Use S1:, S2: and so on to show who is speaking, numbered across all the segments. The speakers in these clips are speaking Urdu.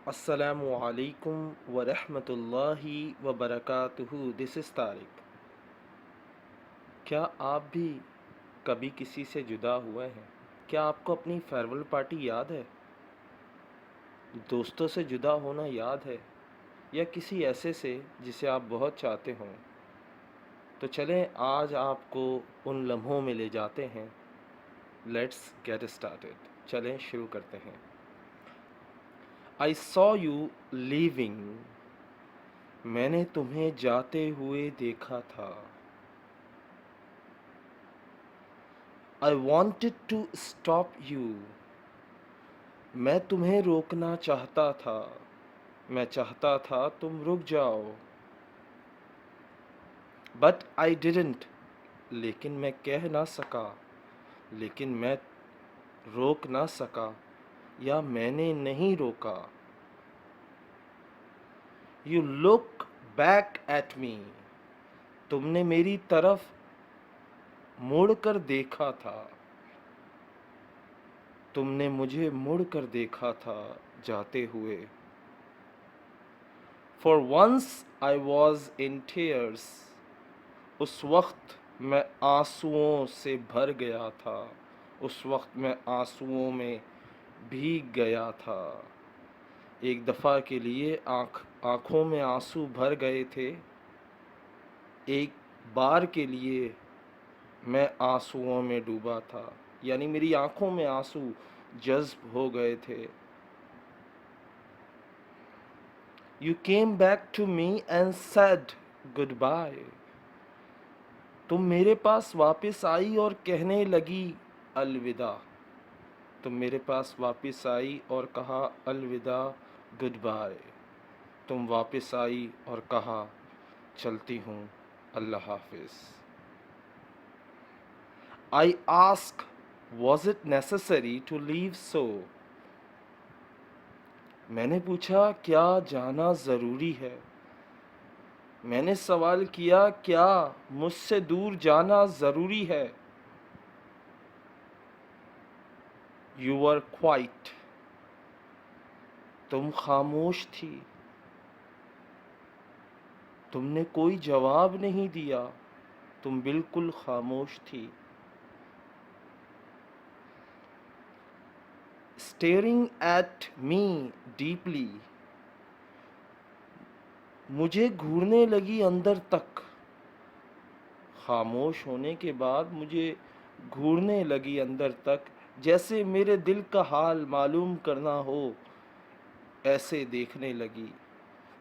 S1: السلام علیکم ورحمۃ اللہ وبرکاتہ. دس از طارق. کیا آپ بھی کبھی کسی سے جدا ہوئے ہیں؟ کیا آپ کو اپنی فیئرویل پارٹی یاد ہے؟ دوستوں سے جدا ہونا یاد ہے؟ یا کسی ایسے سے جسے آپ بہت چاہتے ہوں؟ تو چلیں آج آپ کو ان لمحوں میں لے جاتے ہیں. Let's get started. چلیں شروع کرتے ہیں. I saw you leaving. میں نے تمہیں جاتے ہوئے دیکھا تھا. I wanted to stop you. میں تمہیں روکنا چاہتا تھا. میں چاہتا تھا تم رک جاؤ. But I didn't. لیکن میں کہہ نہ سکا. لیکن میں روک نہ سکا یا میں نے نہیں روکا. You look back at me. تم نے میری طرف مڑ کر دیکھا تھا. تم نے مجھے مڑ کر دیکھا تھا جاتے ہوئے. For once I was in tears. اس وقت میں آنسوؤں سے بھر گیا تھا. اس وقت میں آنسوؤں میں بھیگ گیا تھا. ایک دفعہ کے لیے آنکھوں میں آنسو بھر گئے تھے. ایک بار کے لیے میں آنسوؤں میں ڈوبا تھا. یعنی میری آنکھوں میں آنسو جذب ہو گئے تھے. You came back to me and said goodbye. تم میرے پاس واپس آئی اور کہنے لگی الوداع. تم میرے پاس واپس آئی اور کہا الوداع. Good bye. تم واپس آئی اور کہا چلتی ہوں اللہ حافظ. I asked, was it necessary to leave so? میں نے پوچھا کیا جانا ضروری ہے؟ میں نے سوال کیا کیا مجھ سے دور جانا ضروری ہے؟ You were quiet. تم خاموش تھی. تم نے کوئی جواب نہیں دیا. تم بالکل خاموش تھی. Staring at me deeply. مجھے گھورنے لگی اندر تک. خاموش ہونے کے بعد مجھے گھورنے لگی اندر تک جیسے میرے دل کا حال معلوم کرنا ہو. ایسے دیکھنے لگی.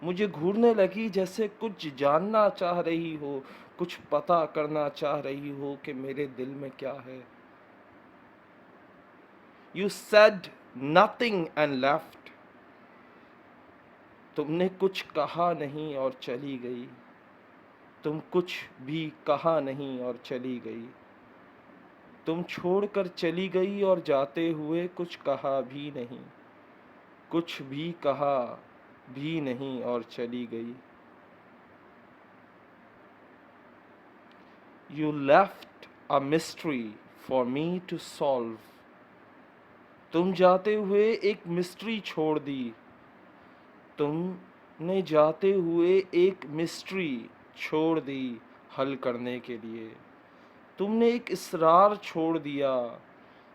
S1: مجھے گھورنے لگی جیسے کچھ جاننا چاہ رہی ہو, کچھ پتہ کرنا چاہ رہی ہو کہ میرے دل میں کیا ہے. You said nothing and left. تم نے کچھ کہا نہیں اور چلی گئی. تم کچھ بھی کہا نہیں اور چلی گئی. تم چھوڑ کر چلی گئی اور جاتے ہوئے کچھ کہا بھی نہیں. کچھ بھی کہا بھی نہیں اور چلی گئی. You left a mystery for me to solve. تم جاتے ہوئے ایک مسٹری چھوڑ دی. تم نے جاتے ہوئے ایک مسٹری چھوڑ دی حل کرنے کے لیے. تم نے ایک اسرار چھوڑ دیا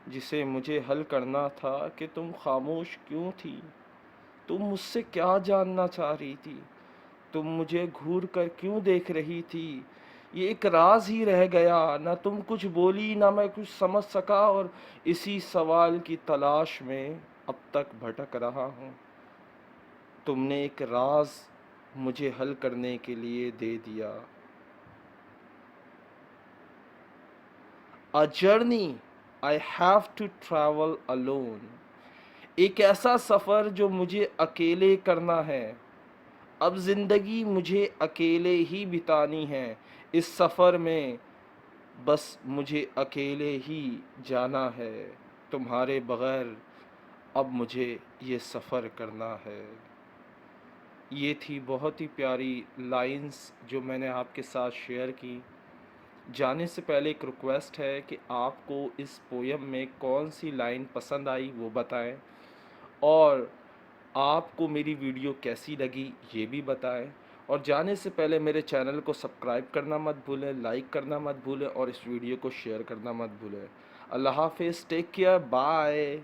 S1: جسے مجھے حل کرنا تھا کہ تم خاموش کیوں تھی. تم مجھ سے کیا جاننا چاہ رہی تھی. تم مجھے گھور کر کیوں دیکھ رہی تھی. یہ ایک راز ہی رہ گیا. نہ تم کچھ بولی نہ میں کچھ سمجھ سکا اور اسی سوال کی تلاش میں اب تک بھٹک رہا ہوں. تم نے ایک راز مجھے حل کرنے کے لیے دے دیا. A journey I have to travel alone. ایک ایسا سفر جو مجھے اکیلے کرنا ہے. اب زندگی مجھے اکیلے ہی بتانی ہے. اس سفر میں بس مجھے اکیلے ہی جانا ہے. تمہارے بغیر اب مجھے یہ سفر کرنا ہے. یہ تھی بہت ہی پیاری لائنز جو میں نے آپ کے ساتھ شیئر کی. جانے سے پہلے ایک ریکویسٹ ہے کہ آپ کو اس پویم میں کون سی لائن پسند آئی وہ بتائیں, اور آپ کو میری ویڈیو کیسی لگی یہ بھی بتائیں، اور جانے سے پہلے میرے چینل کو سبسکرائب کرنا مت بھولیں، لائک کرنا مت بھولیں، اور اس ویڈیو کو شیئر کرنا مت بھولیں۔ اللہ حافظ، ٹیک کیئر، بائے۔